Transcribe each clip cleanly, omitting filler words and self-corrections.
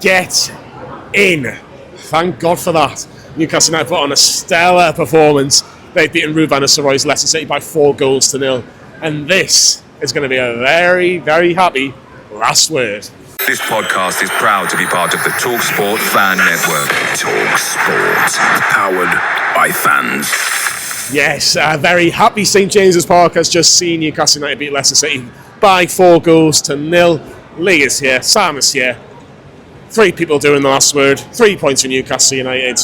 get in. Thank God for that. Newcastle United put on a stellar performance. They've beaten Ruud van Nistelrooy's Leicester City by 4-0. And this is going to be a very, very happy last word. This podcast is proud to be part of the TalkSport Fan Network. TalkSport. Powered by fans. Yes, a very happy St James's Park has just seen Newcastle United beat Leicester City by 4-0. Lee is here, Sam is here. 3 people doing the last word. 3 points for Newcastle United.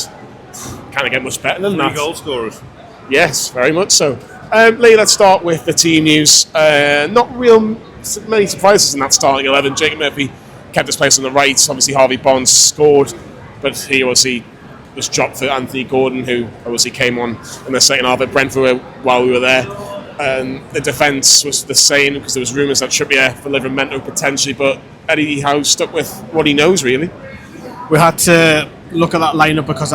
Can't get much better than that. 3 goal scorers. Yes, very much so. Lee, let's start with the team news. Not many surprises in that starting 11. Jacob Murphy kept his place on the right. Obviously, Harvey Barnes scored, but he obviously was dropped for Anthony Gordon, who obviously came on in the second half at Brentford while we were there. The defence was the same because there was rumours that Trippier for Livramento potentially, but Eddie Howe stuck with what he knows, really. We had to look at that lineup because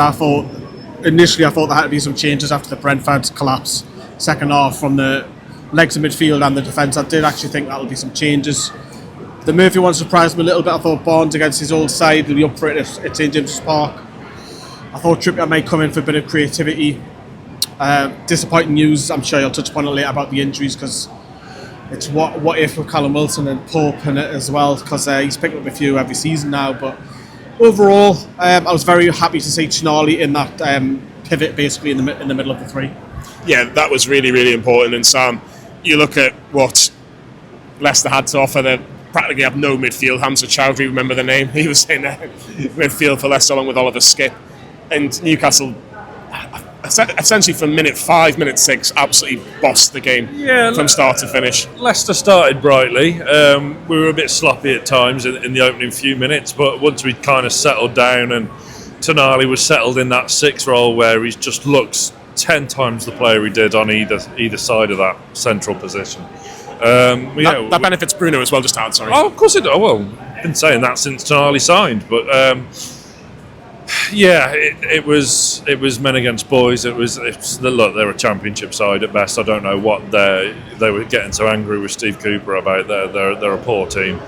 initially I thought there had to be some changes after the Brentford collapse second half from the legs of midfield and the defence. I did actually think that would be some changes. The Murphy one surprised me a little bit. I thought Barnes against his old side will be up for it at St James's Park. I thought Trippier might come in for a bit of creativity. Disappointing news, I'm sure you'll touch upon it later, about the injuries, because it's what if with Callum Wilson and Pope in it as well, because he's picked up a few every season now. But overall, I was very happy to see Tonali in that pivot, basically in the middle of the 3. Yeah, that was really, really important. And Sam, you look at what Leicester had to offer. They practically have no midfield. Hamza Chowdhury, remember the name? He was in midfield for Leicester along with Oliver Skipp. And Newcastle, essentially from minute 5, minute 6, absolutely bossed the game from start to finish. Leicester started brightly. We were a bit sloppy at times in the opening few minutes, but once we kind of settled down and Tonali was settled in that 6 role where he just looks 10 times the player he did on either side of that central position. That benefits Bruno as well, just to add, sorry. Oh, of course it does. Well, I've been saying that since Tonali signed, but it was men against boys. Look, they're a championship side at best. I don't know what they were getting so angry with Steve Cooper about. They're a poor team.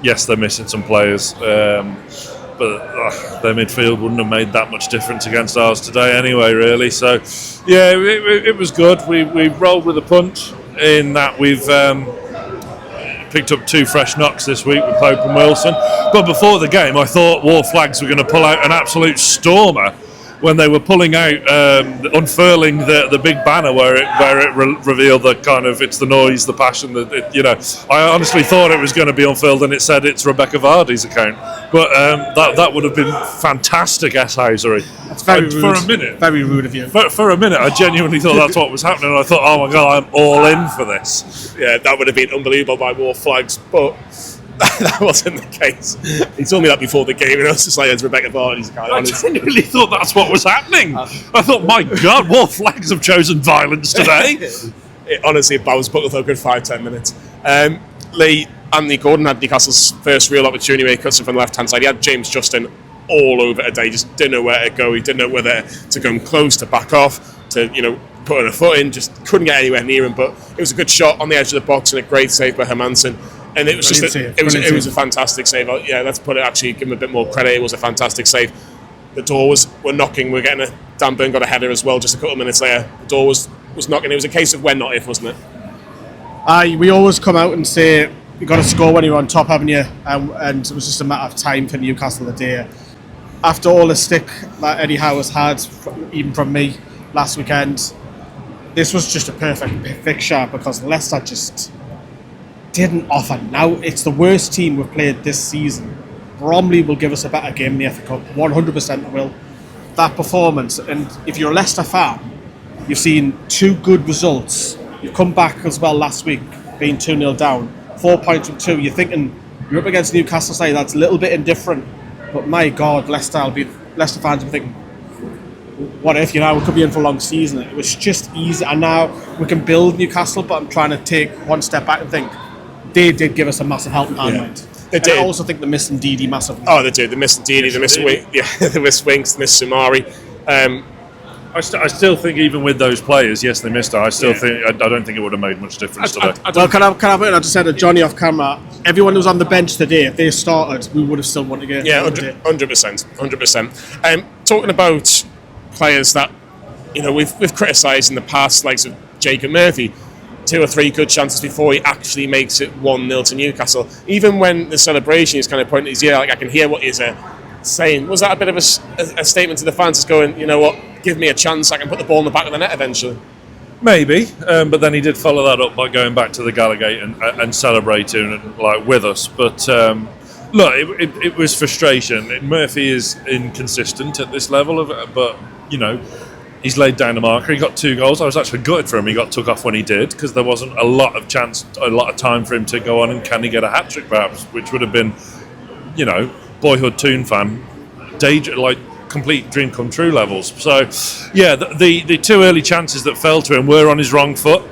Yes, they're missing some players, but their midfield wouldn't have made that much difference against ours today anyway, really. So, yeah, it was good. We rolled with a punch in that we've picked up 2 fresh knocks this week with Pope and Wilson. But before the game, I thought War Flags were going to pull out an absolute stormer when they were pulling out, unfurling the big banner where it revealed the kind of, it's the noise, the passion, I honestly thought it was going to be unfurled and it said it's Rebecca Vardy's account. But that would have been fantastic S-housery. That's very rude. For a minute. Very rude of you. For a minute, I genuinely thought that's what was happening. And I thought, oh my God, I'm all in for this. Yeah, that would have been unbelievable by War Flags, but that wasn't the case. He told me that before the game, and I was just like, it's Rebecca Vardy's account. I genuinely thought that's what was happening. I thought, my God, War Flags have chosen violence today. Honestly, I was booked for a good 5-10 minutes. Lee, Anthony Gordon had Newcastle's first real opportunity where he cuts it from the left-hand side. He had James Justin all over today. He just didn't know where to go. He didn't know whether to come close, to back off, to put a foot in. Just couldn't get anywhere near him. But it was a good shot on the edge of the box and a great save by Hermansen. And it was it was a fantastic save. Yeah, let's put it. Actually, give him a bit more credit. It was a fantastic save. The door were knocking. We're getting Dan Burn got a header as well. Just a couple of minutes later, the door was knocking. It was a case of when, not if, wasn't it? We always come out and say you got to score when you're on top, haven't you? And it was just a matter of time for Newcastle today. After all the stick that Eddie Howe has had, even from me last weekend, this was just a perfect fixture because Leicester just didn't offer. Now it's the worst team we've played this season. Bromley will give us a better game in the FA Cup, 100% will. That performance, and if you're a Leicester fan, you've seen 2 good results. You've come back as well last week, being 2-0 down, 4 points from 2. You're thinking you're up against Newcastle side, that's a little bit indifferent. But my God, Leicester fans will be thinking, what if, we could be in for a long season. It was just easy, and now we can build Newcastle, but I'm trying to take one step back and think, they did give us a massive helping hand, mind. They did. I also think they missed Ndidi massively. Oh, they did. They missed Ndidi, they missed Winks, they missed Sumari. I still think even with those players, yes, they missed it. I still think I don't think it would have made much difference today. Well, can I put it? I just said to Johnny off camera. Everyone who's on the bench today, if they started, we would have still won the game. Yeah, 100%. Talking about players that we've criticised in the past, like Jacob Murphy, 2 or 3 good chances before he actually makes it 1-0 to Newcastle. Even when the celebration is kind of pointing his ear, like I can hear what he's saying. Was that a bit of a statement to the fans? Just going, you know what? Give me a chance, I can put the ball in the back of the net eventually. Maybe, but then he did follow that up by going back to the Gallagate and celebrating with us. But look, it was frustration. Murphy is inconsistent at this level, but he's laid down the marker. He got 2 goals. I was actually gutted for him. He got took off when he did because there wasn't a lot of time for him to go on and can he get a hat trick perhaps, which would have been, boyhood Toon fan, complete dream come true levels. So, yeah, the 2 early chances that fell to him were on his wrong foot.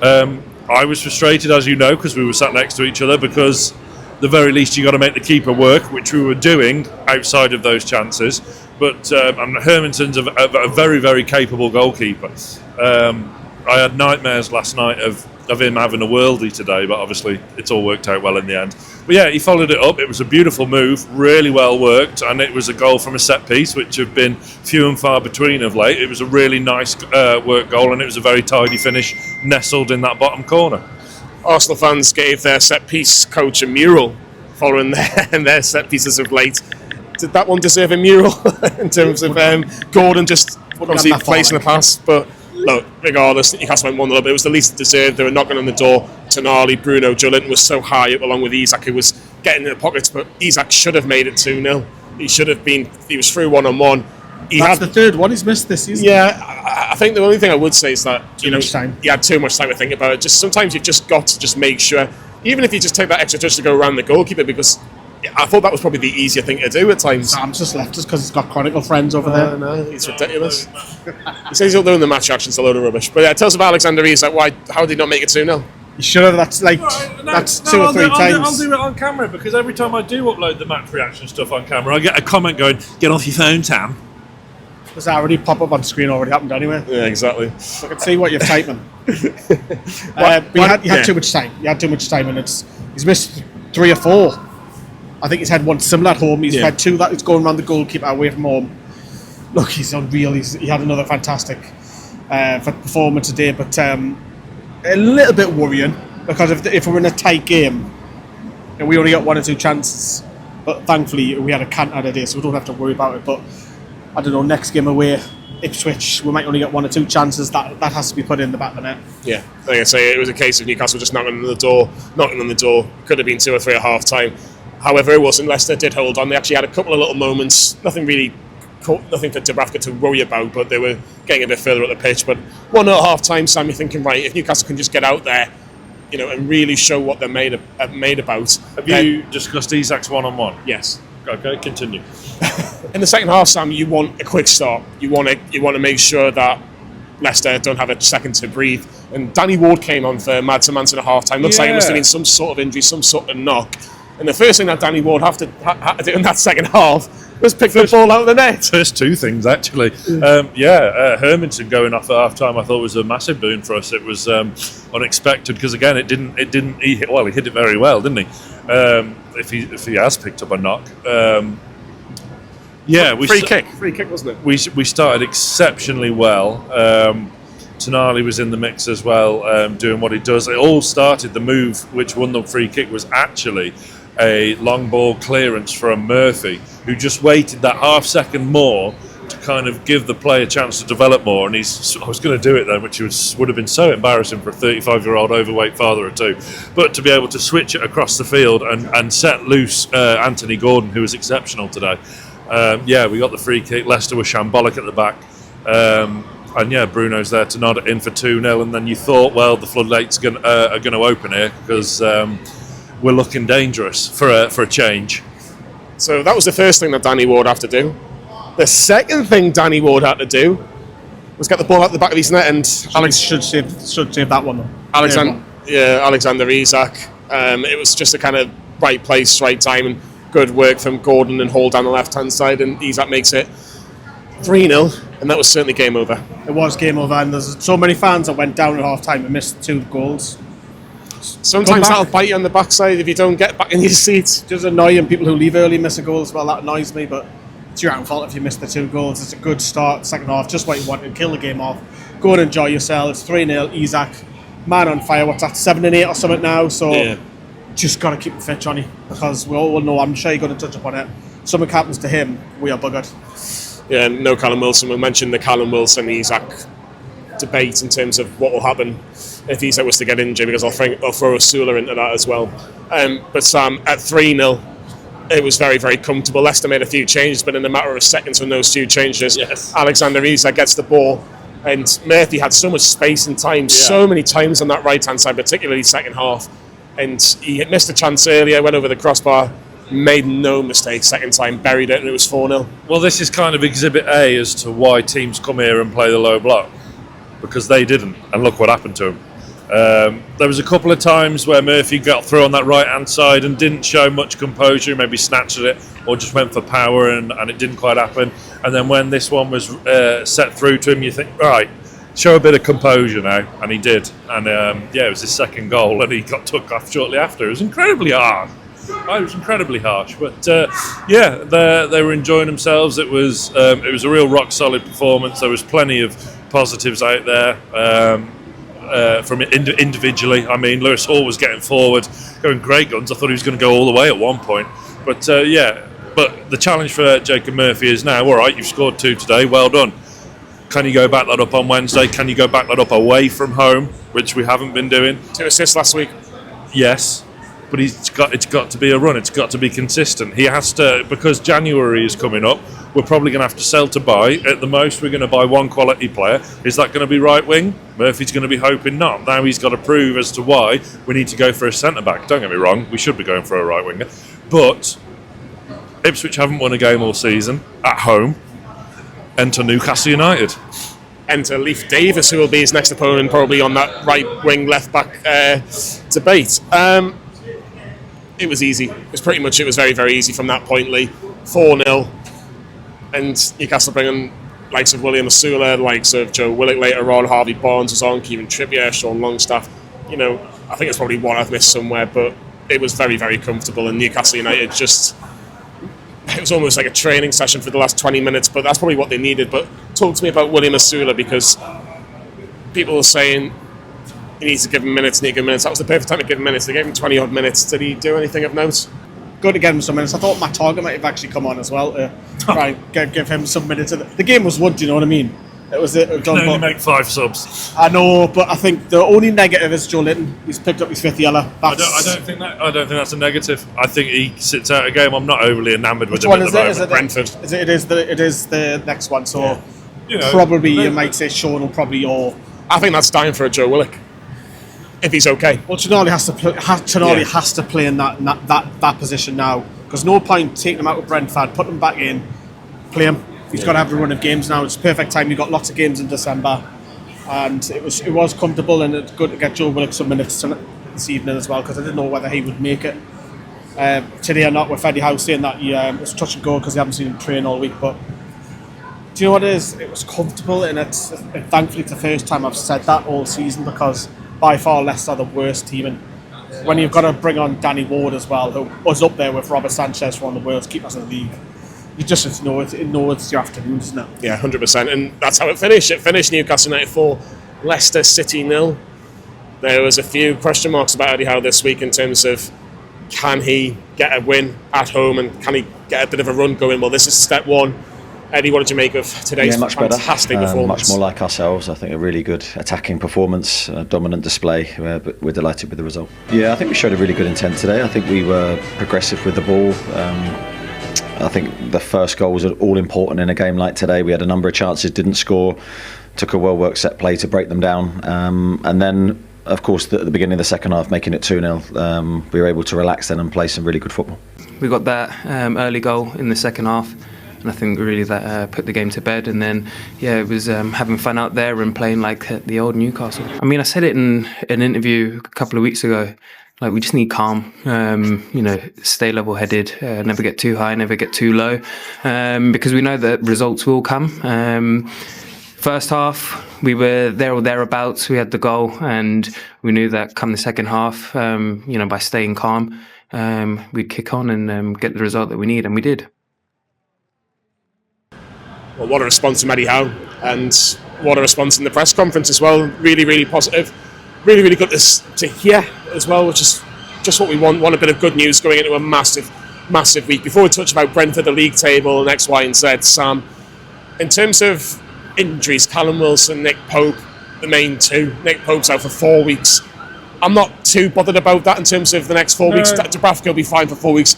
I was frustrated, as you know, because we were sat next to each other, because the very least you got to make the keeper work, which we were doing outside of those chances. But Hermansen's a very, very capable goalkeeper. I had nightmares last night of him having a worldie today, but obviously it's all worked out well in the end. But yeah, he followed it up. It was a beautiful move, really well worked, and it was a goal from a set piece, which have been few and far between of late. It was a really nice work goal, and it was a very tidy finish, nestled in that bottom corner. Arsenal fans gave their set piece coach a mural following their set pieces of late. Did that one deserve a mural in terms of Gordon just obviously placing the pass? But look, regardless, Newcastle went 1-0, but it was the least deserved. They were knocking on the door. Tonali, Bruno, Joe Linton was so high up along with Isak, who was getting in the pockets, but Isak should have made it 2-0. He was through 1-on-1. That's the 3rd one he's missed this season. Yeah, I think the only thing I would say is that he had too much time to think about it. Just sometimes you've just got to just make sure, even if you just take that extra touch to go around the goalkeeper, because I thought that was probably the easier thing to do at times. Sam's just left us because he's got Chronicle friends over there. No, it's ridiculous. He says he'll do in the match action's a load of rubbish. But yeah, tell us about Alexander Isak. How did he not make it 2-0? He should have. That's 2 or 3 times. I'll do it on camera, because every time I do upload the match reaction stuff on camera, I get a comment going, "Get off your phone, Tam." Does that already pop up on screen? Already happened anyway. Yeah, exactly. So I can see what you're typing. He had too much time. He had too much time, and he's missed 3 or 4. I think he's had one similar at home. He's had 2 that he's going around the goalkeeper away from home. Look, he's unreal. He had another fantastic performance today, but a little bit worrying, because if we're in a tight game and we only got 1 or 2 chances, but thankfully we had a canter today, so we don't have to worry about it. But I don't know, next game away, Ipswich, we might only get 1 or 2 chances. That has to be put in the back of the net. Yeah, like I say, it was a case of Newcastle just knocking on the door. Could have been 2 or 3 at half time. However, it wasn't. Leicester did hold on. They actually had a couple of little moments. Nothing for Dubravka to worry about, but they were getting a bit further up the pitch. But 1-0 at half time, Sam, you're thinking, right, if Newcastle can just get out there, and really show what they're made about. Have you discussed Isak's 1-on-1? Yes. Okay, continue. In the second half, Sam, you want a quick start. You want to make sure that Leicester don't have a second to breathe. And Danny Ward came on for Mads Manson at half time. Looks like it must have been some sort of injury, some sort of knock. And the first thing that Danny Ward had to do in that second half was pick the ball out of the net. First 2 things, actually. Hermansen going off at half time, I thought was a massive boon for us. It was unexpected, because again, he hit it very well, didn't he? If he has picked up a knock. Free kick, wasn't it? We started exceptionally well. Tonali was in the mix as well, doing what he does. It all started, the move which won the free kick was actually a long ball clearance from Murphy, who just waited that half second more to kind of give the player a chance to develop more. And I was going to do it then, which would have been so embarrassing for a 35-year-old overweight father or 2. But to be able to switch it across the field and set loose Anthony Gordon, who was exceptional today. We got the free kick. Leicester was shambolic at the back. Bruno's there to nod it in for 2-0, and then you thought, well, the floodgates are going to open here, because we're looking dangerous for a change. So that was the first thing that Danny Ward had to do. The second thing Danny Ward had to do was get the ball out the back of his net, and Alex should save that one though. Alexander Isak. It was just a kind of right place, right time, and good work from Gordon and Hall down the left hand side, and Isak makes it 3-0. and that was certainly game over. It was game over, and there's so many fans that went down at half time and missed 2 goals. Sometimes that'll bite you on the backside if you don't get back in your seat. Just annoying, people who leave early miss a goal as well. That annoys me, but it's your own fault if you miss the 2 goals. It's a good start, second half, just what you wanted. Kill the game off. Go and enjoy yourselves. 3-0, Isak, man on fire. What's that, 7 and 8 or something now? So just got to keep the fit, Johnny, because we all know, I'm sure you're going to touch upon it. Something happens to him, we are buggered. Yeah, no Callum Wilson. We'll mention the Callum Wilson-Isak debate in terms of what will happen if Isak was to get injured, because I'll throw Osula into that as well. But Sam, at 3-0, it was very, very comfortable. Leicester made a few changes, but in a matter of seconds from those few changes, Alexander Isak gets the ball, and Murphy had so much space and time, so many times on that right-hand side, particularly second half, and he missed a chance earlier, went over the crossbar, made no mistake, second time, buried it, and it was 4-0. Well, this is kind of exhibit A as to why teams come here and play the low block, because they didn't, and look what happened to them. There was a couple of times where Murphy got through on that right-hand side and didn't show much composure, maybe snatched at it or just went for power, and it didn't quite happen. And then when this one was set through to him, you think, right, show a bit of composure now, and he did. And it was his second goal, and he got took off shortly after. It was incredibly harsh. It was incredibly harsh, but they were enjoying themselves. It was a real rock solid performance. There was plenty of positives out there from individually. I mean, Lewis Hall was getting forward, going great guns. I thought he was going to go all the way at one point, but But the challenge for Jacob Murphy is now, all right, you've scored 2 today, well done. Can you go back that up on Wednesday? Can you go back that up away from home, which we haven't been doing? 2 assists last week. Yes. But it's got to be a run. It's got to be consistent. He has to, because January is coming up. We're probably going to have to sell to buy. At the most, we're going to buy 1 quality player. Is that going to be right wing? Murphy's going to be hoping not. Now he's got to prove as to why we need to go for a centre back. Don't get me wrong, we should be going for a right winger. But Ipswich haven't won a game all season at home. Enter Newcastle United. Enter Leif Davis, who will be his next opponent, probably on that right wing, left back debate. It was easy. It was very, very easy from that point, Lee. 4-0. And Newcastle bringing likes of William Osula, likes of Joe Willock later on, Harvey Barnes was on, Kieran Trippier, Sean Longstaff. You know, I think it's probably one I've missed somewhere, but it was very, very comfortable. And Newcastle United it was almost like a training session for the last 20 minutes, but that's probably what they needed. But talk to me about William Osula, because people are saying he needs to give him minutes, That was the perfect time to give him minutes. They gave him 20 odd minutes. Did he do anything of note? Good to get him some minutes. I thought Matt Target might have actually come on as well to try and give him some minutes. The game was won, do you know what I mean? It was done. Can only make 5 subs. I know, but I think the only negative is Joe Linton. He's picked up his 5th yellow. I don't think that's a negative. I think he sits out a game. I'm not overly enamoured with him at the moment. moment. Brentford. It is the next one. So probably you might say Sean will probably I think that's dying for a Joe Willock. If he's okay. Well, Tonali has to play in that position now, because no point taking him out of Brentford, put him back in, play him. He's got to have a run of games now. It's perfect time. You've got lots of games in December, and it was comfortable, and it's good to get Joe Willock some minutes this evening as well, because I didn't know whether he would make it today or not. With Eddie Howe saying that he was touch and go because he haven't seen him train all week, but do you know what it is? It was comfortable, and thankfully it's the first time I've said that all season, because by far Leicester are the worst team, and when you've got to bring on Danny Ward as well, who was up there with Robert Sanchez for one of the worst keepers in the league, you just know it's your afternoon, isn't it? Yeah, 100%, and that's how it finished. It finished Newcastle United 4, Leicester City 0. There was a few question marks about Eddie Howe this week in terms of, can he get a win at home and can he get a bit of a run going? Well, this is step 1. Eddie, what did you make of today's fantastic performance? Much more like ourselves. I think a really good attacking performance, a dominant display. But we're delighted with the result. Yeah, I think we showed a really good intent today. I think we were progressive with the ball. I think the first goal was all important in a game like today. We had a number of chances, didn't score, took a well-worked set play to break them down. And then, of course, at the beginning of the second half, making it 2-0, we were able to relax then and play some really good football. We got that early goal in the second half. And I think really that put the game to bed. And then, it was having fun out there and playing like the old Newcastle. I mean, I said it in an interview a couple of weeks ago. we just need calm, stay level-headed, never get too high, never get too low, because we know that results will come. First half, we were there or thereabouts. We had the goal, and we knew that come the second half, by staying calm, we'd kick on and get the result that we need, and we did. Well, what a response from Eddie Howe, and what a response in the press conference as well. Really, really positive. Really, really good to hear as well, which is just what we want. Want a bit of good news going into a massive, massive week. Before we touch about Brentford, the league table, and X, Y, and Z, Sam, in terms of injuries, Callum Wilson, Nick Pope, the main two. Nick Pope's out for 4 weeks. I'm not too bothered about that in terms of the next 4 weeks. Dubravka will be fine for 4 weeks.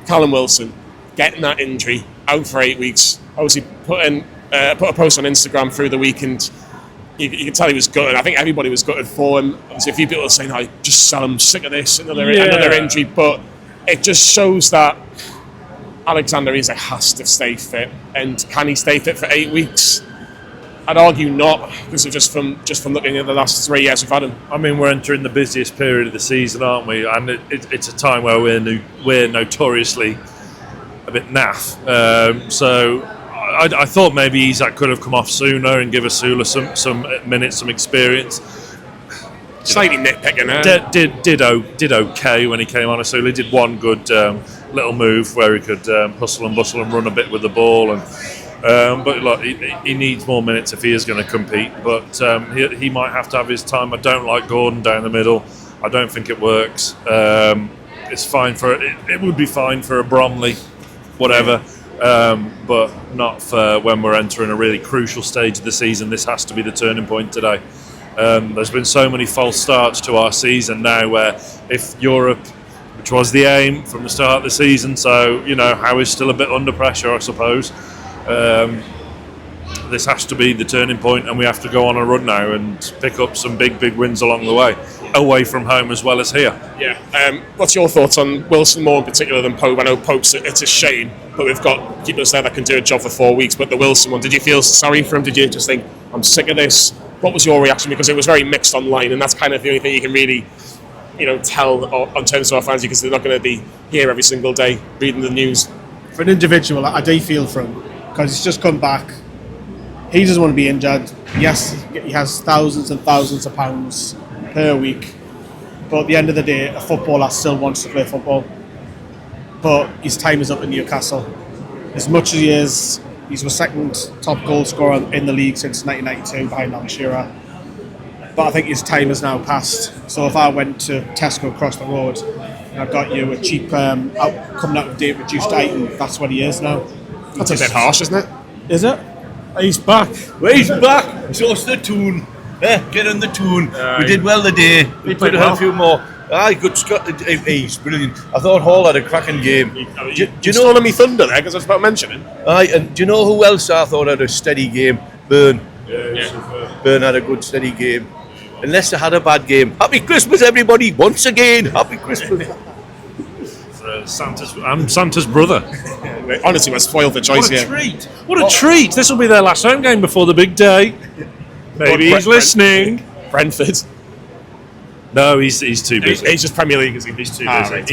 Callum Wilson, getting that injury, out for 8 weeks. Obviously, put a post on Instagram through the week, and you can tell he was gutted. I think everybody was gutted for him. Obviously, a few people are saying, "I just sell him, sick of this, another injury." But it just shows that Alexander Isak has to stay fit, and can he stay fit for 8 weeks? I'd argue not, because of just from looking at the last 3 years we've had him. I mean, we're entering the busiest period of the season, aren't we? And it's a time where we're notoriously a bit naff. So I thought maybe Isak could have come off sooner and give Asula some minutes, some experience. Slightly nitpicking. Did okay when he came on. Asula did one good little move where he could hustle and bustle and run a bit with the ball, but look, he needs more minutes if he is going to compete. But he might have to have his time. I don't like Gordon down the middle. I don't think it works. It's fine for it would be fine for a Bromley, whatever. But not for when we're entering a really crucial stage of the season. This has to be the turning point today. There's been so many false starts to our season now, where if Europe, which was the aim from the start of the season, so Howe is still a bit under pressure, I suppose. This has to be the turning point, and we have to go on a run now and pick up some big wins along the way, away from home as well as here. Yeah. What's your thoughts on Wilson more in particular than Pope? I know Pope's it's a shame, but we've got keepers there that can do a job for 4 weeks. But the Wilson one, did you feel sorry for him? Did you just think, I'm sick of this? What was your reaction? Because it was very mixed online, and that's kind of the only thing you can really, tell on terms of our fans, because they're not going to be here every single day reading the news. For an individual, I do feel for him, because he's just come back. He doesn't want to be injured. Yes, he has thousands and thousands of pounds per week, but at the end of the day, a footballer still wants to play football. But his time is up in Newcastle. As much as he is, he's the second top goal scorer in the league since 1992 behind Alan Shearer. But I think his time has now passed. So if I went to Tesco across the road and I got you a cheap, coming out of date reduced item, that's what he is now. That's a bit harsh, isn't it? Is it? He's back. Well, he's back. So it's the tune. Get on the tune. We did well today. We put a few more. Aye, good Scott. He's brilliant. I thought Hall had a cracking game. Do you know me thunder there, because I was about mentioning? Aye, and do you know who else I thought had a steady game? Burn. Yeah. Burn had a good steady game. And Leicester had a bad game. Happy Christmas, everybody! Once again, happy Christmas. Santa's brother. Honestly, we're spoiled for choice here. What a treat! This will be their last home game before the big day. Maybe he's listening. Brentford. No, he's too busy. He's just Premier League, is he? He's too busy. Right.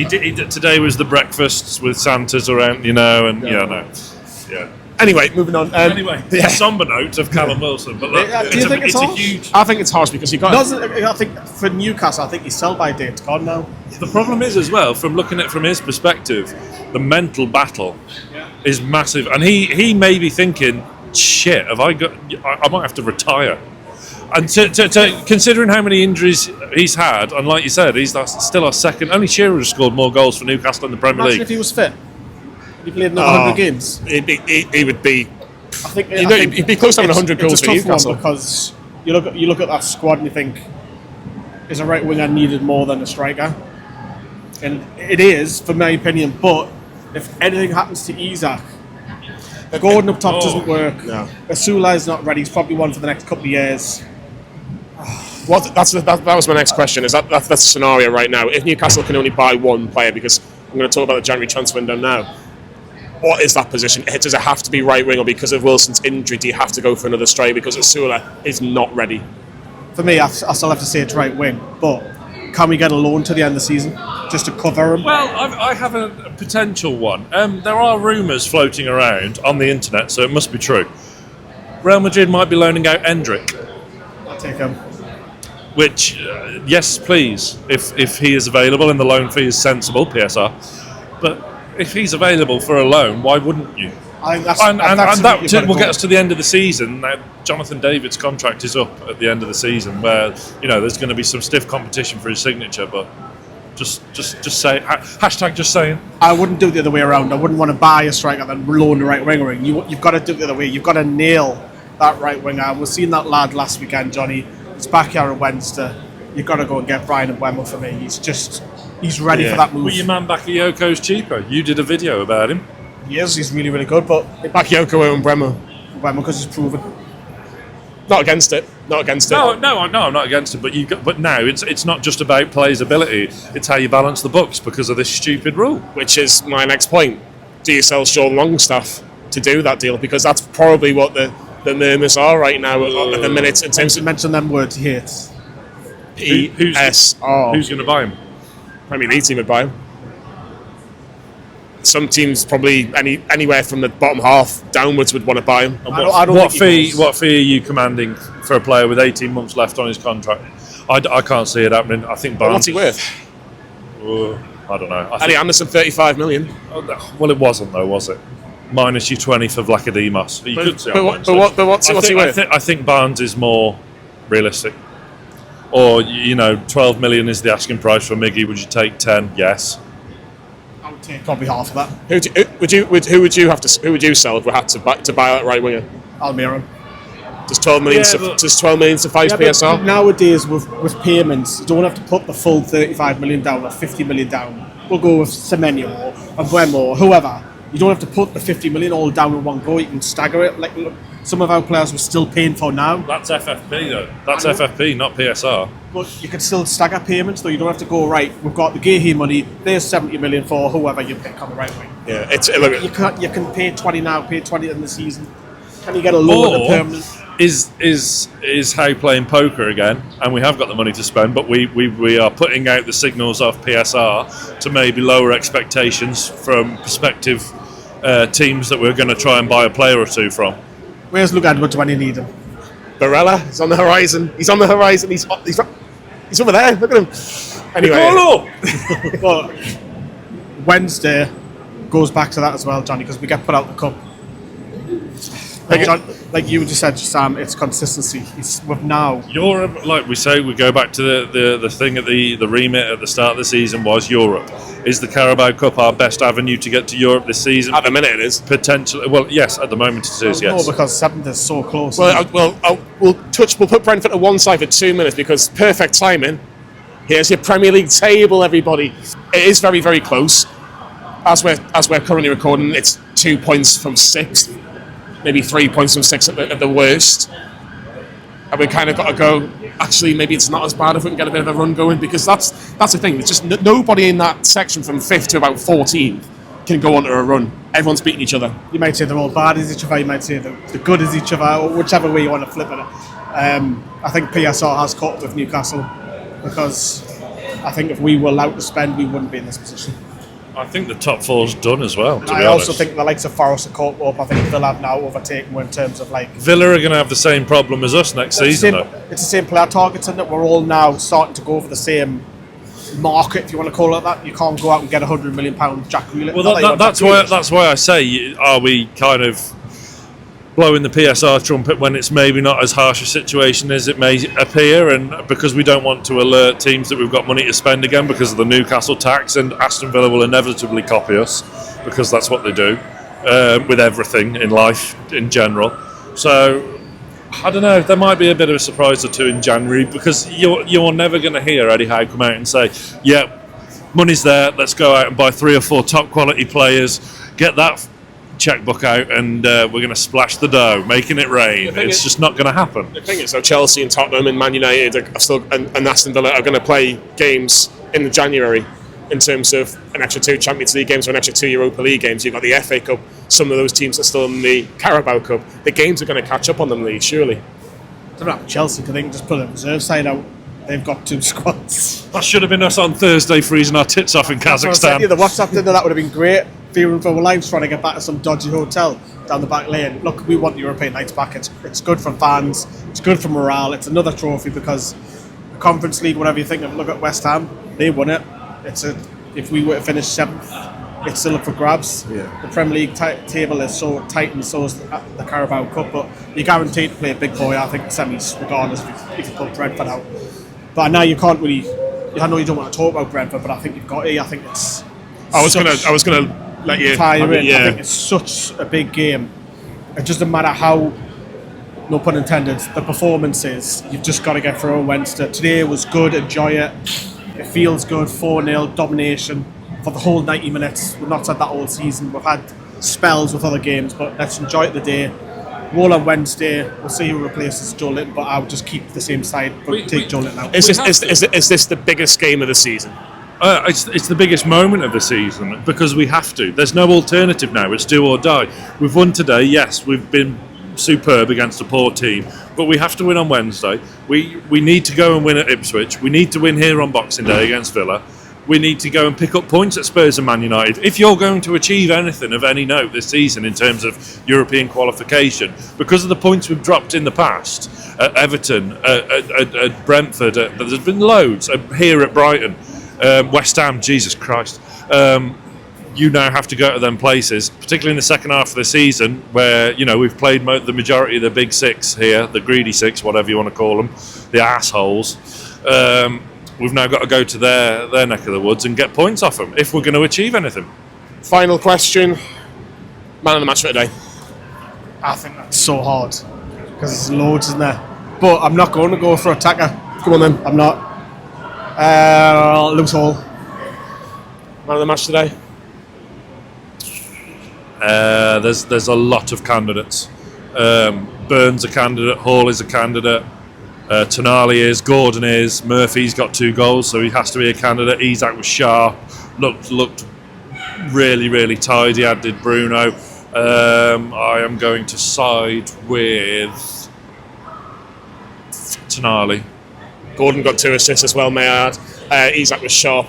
Today was the breakfasts with Santas around, Yeah. Anyway, moving on. A somber note of Callum Wilson, but look, do you think it's harsh? huge. I think it's harsh because you got. I think for Newcastle, I think his sell-by date's gone now. The problem is as well, from looking at it from his perspective, the mental battle is massive, and he may be thinking, "Shit, I might have to retire." And to considering how many injuries he's had, and like you said, he's still our second. Only Shearer has scored more goals for Newcastle in the Premier Imagine League. if he was fit. He played another 100 games. He would be. I think he'd be close to having 100 goals it's a for tough Newcastle. one, because you look at that squad and you think, is a right winger needed more than a striker? And it is, for my opinion. But if anything happens to Isak, Gordon up top doesn't work. No. Asula is not ready. He's probably one for the next couple of years. That was my next question. Is that's the scenario right now? If Newcastle can only buy one player, because I'm going to talk about the January transfer window now. What is that position? Does it have to be right wing, or because of Wilson's injury, do you have to go for another striker because Asula is not ready? For me, I still have to say it's right wing. But can we get a loan to the end of the season just to cover him? Well, I have a potential one. There are rumours floating around on the internet, so it must be true. Real Madrid might be loaning out Endrick. I'll take him. Which, yes, please, if he is available and the loan fee is sensible, PSR. But if he's available for a loan, why wouldn't you? I think that's, And that will go. get us to the end of the season. Now, Jonathan David's contract is up at the end of the season, where there's going to be some stiff competition for his signature. But just say hashtag just saying. I wouldn't do it the other way around. I wouldn't want to buy a striker and then loan the right winger in. You've got to do it the other way. You've got to nail that right winger. We've seen that lad last weekend, Johnny. He's back here on Wednesday. You've got to go and get Brian Mbeumo for me. He's ready for that move. Well, your man Bakayoko's cheaper. You did a video about him. He's really, really good, but Bakayoko and Bremo. because he's proven. Not against it. No, I'm not against it. But now it's not just about players' ability. It's how you balance the books because of this stupid rule. Which is my next point. Do you sell Sean Longstaff to do that deal? Because that's probably what the murmurs are right now at the minute in terms of mention them words he hates. PSR. Who's going to buy him? Premier League team would buy him. Some teams probably anywhere from the bottom half downwards would want to buy him. What fee are you commanding for a player with 18 months left on his contract? I can't see it happening. I think Barnes. What's he worth? I don't know. Eddie Anderson, 35 million. Well, it wasn't though, was it? Minus your 20 for Vlachodimos. What's he worth? I think Barnes is more realistic. Or 12 million is the asking price for Miggy. Would you take 10? Yes. I would take probably half of that. Who would you sell if we had to buy that right winger? Almiron. Does 12 million suffice PSR? But nowadays with payments, you don't have to put the full 35 million down or 50 million down. We'll go with Semenyo or Mbeumo or whoever. You don't have to put the 50 million all down in one go. You can stagger it. Like look, some of our players we're still paying for now. That's FFP though. That's FFP, not PSR. But you can still stagger payments, though. You don't have to go right. We've got the Gahey money. There's 70 million for whoever you pick on the right wing. Yeah, you can pay 20 now, pay 20 in the season. Can you get a lower than permanent? Is Howe playing poker again? And we have got the money to spend, but we are putting out the signals off PSR to maybe lower expectations from prospective teams that we're going to try and buy a player or two from. Where's Luke Edwards when you need him? Barella is on the horizon. He's over there. Look at him. Anyway, but Wednesday goes back to that as well, Johnny, because we get put out the cup. Like you just said, Sam, it's consistency. It's with now. Europe, like we say, we go back to the thing at the remit at the start of the season was Europe. Is the Carabao Cup our best avenue to get to Europe this season? At the minute, it is potentially. Well, yes, at the moment it is. Yes, no, because 7th is so close. We'll put Brentford to one side for 2 minutes because perfect timing. Here's your Premier League table, everybody. It is very, very close. As we're currently recording, it's 2 points from 6th. Maybe 3 points from 6 at the worst. And we kind of got to go, actually, maybe it's not as bad if we can get a bit of a run going, because that's the thing. There's just nobody in that section from 5th to about 14th can go on to a run. Everyone's beating each other. You might say they're all bad as each other, you might say the good as each other, or whichever way you want to flip it. I think PSR has caught up with Newcastle, because I think if we were allowed to spend, we wouldn't be in this position. I think the top four's done as well. I also think the likes of Forest are caught up. I think Villa have now overtaken in terms of Villa are going to have the same problem as us next season. It's the same player targets, and that we're all now starting to go for the same market, if you want to call it that. You can't go out and get £100 million Jack Grealish. Well, that's why I say, are we kind of blowing the PSR trumpet when it's maybe not as harsh a situation as it may appear, and because we don't want to alert teams that we've got money to spend again because of the Newcastle tax, and Aston Villa will inevitably copy us because that's what they do with everything in life in general. So I don't know, there might be a bit of a surprise or two in January, because you're never going to hear Eddie Howe come out and say, yeah, money's there, let's go out and buy 3 or 4 top quality players, get that checkbook out, and we're going to splash the dough, making it rain. It's just not going to happen. The thing is, though, Chelsea and Tottenham and Man United are still, and Aston Villa are going to play games in January in terms of an extra 2 Champions League games or an extra 2 Europa League games. You've got the FA Cup. Some of those teams are still in the Carabao Cup. The games are going to catch up on them, Lee, surely. I don't know, Chelsea, because they can just put a reserve side out. They've got 2 squads. That should have been us on Thursday freezing our tits off in Kazakhstan. The WhatsApp dinner, that would have been great. Fearing for our lives trying to get back to some dodgy hotel down the back lane. Look, we want the European nights back. It's good for fans. It's good for morale. It's another trophy because the Conference League, whatever you think of, look at West Ham. They won it. If we were to finish 7th, it's still up for grabs. Yeah. The Premier League table is so tight, and so is the Carabao Cup. But you're guaranteed to play a big boy. I think the semis, regardless if you put Brentford out. But now you can't really. I know you don't want to talk about Brentford, but I think you've got to. I think it's. I was gonna let you tie you in. Yeah. I think it's such a big game. It doesn't matter how, no pun intended, the performance is. You've just got to get through on Wednesday. Today was good. Enjoy it. It feels good. 4-0 domination for the whole 90 minutes. We've not said that all season. We've had spells with other games, but let's enjoy it today. Roll on Wednesday. We'll see who replaces Joe Linton, but I would just keep the same side, but take Joe Linton out. Is this the biggest game of the season? It's the biggest moment of the season because we have to. There's no alternative now. It's do or die. We've won today. Yes, we've been superb against a poor team, but we have to win on Wednesday. We need to go and win at Ipswich. We need to win here on Boxing Day against Villa. We need to go and pick up points at Spurs and Man United. If you're going to achieve anything of any note this season in terms of European qualification, because of the points we've dropped in the past at Everton, at Brentford, there's been loads here at Brighton, West Ham, Jesus Christ. You now have to go to them places, particularly in the second half of the season, where we've played the majority of the big 6 here, the greedy 6, whatever you want to call them, the assholes. We've now got to go to their neck of the woods and get points off them if we're going to achieve anything. Final question. Man of the match for today. I think that's so hard because there's loads in there. But I'm not going to go for attacker. Come on then. I'm not. Lewis Hall. Man of the match today. There's a lot of candidates. Burns a candidate. Hall is a candidate. Tonali is, Gordon is, Murphy's got 2 goals, so he has to be a candidate. Isak was sharp, looked really, really tidy, as did Bruno. I am going to side with Tonali. Gordon got 2 assists as well, may I add. Isak was sharp.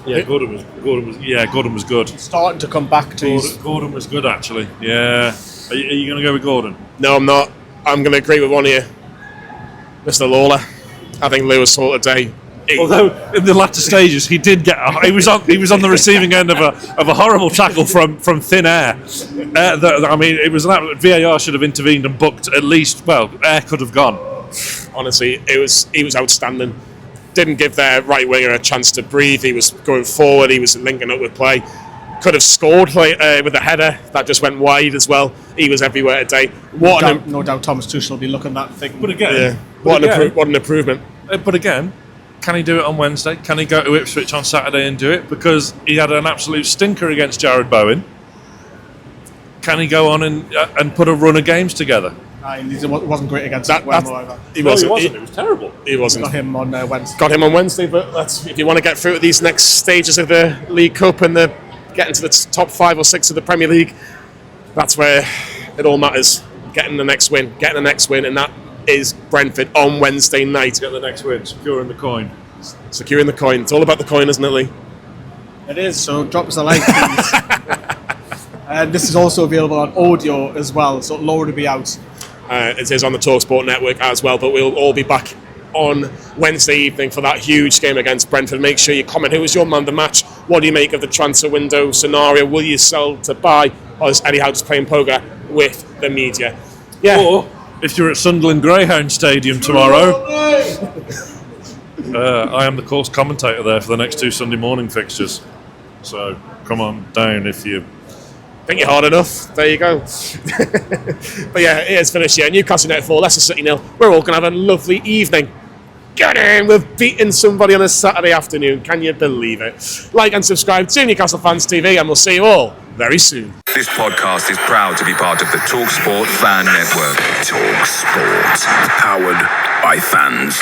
Yeah, Gordon was good. Starting to come back to Gordon was good actually. Yeah. Are you going to go with Gordon? No, I'm not. I'm going to agree with one of you. Mr. Lawler. I think Lewis Hall today. Although in the latter stages he did get, he was on the receiving end of a horrible tackle from thin air. It was VAR should have intervened and booked at least. Well, air could have gone. Honestly, he was outstanding. Didn't give their right winger a chance to breathe. He was going forward. He was linking up with play. Could have scored with a header that just went wide as well. He was everywhere today. No doubt Thomas Tuchel will be looking at that thing. But again, what an improvement. But again, can he do it on Wednesday? Can he go to Ipswich on Saturday and do it? Because he had an absolute stinker against Jared Bowen. Can he go on and put a run of games together? He wasn't great against that. He wasn't. It was terrible. He wasn't. Got him on Wednesday. Got him on Wednesday, but if you want to get through to these next stages of the League Cup and getting to the top 5 or 6 of the Premier League, that's where it all matters. Getting the next win, and that is Brentford on Wednesday night. Get the next win, securing the coin. Securing the coin. It's all about the coin, isn't it, Lee? It is, so drop us a like, please. And this is also available on audio as well, so it'll already be out. It is on the TalkSport network as well, but we'll all be back on Wednesday evening for that huge game against Brentford. Make sure you comment who was your man of the match. What do you make of the transfer window scenario? Will you sell to buy, or is Eddie Howe just playing poker with the media? Yeah. Or if you're at Sunderland Greyhound Stadium tomorrow, I am the course commentator there for the next 2 Sunday morning fixtures. So come on down if you think you're hard enough. There you go. But yeah, it is finished here. Newcastle United 4, Leicester City 0. We're all going to have a lovely evening. Get in! We've beaten somebody on a Saturday afternoon. Can you believe it? Like and subscribe to Newcastle Fans TV, and we'll see you all very soon. This podcast is proud to be part of the TalkSport Fan Network. TalkSport. Powered by fans.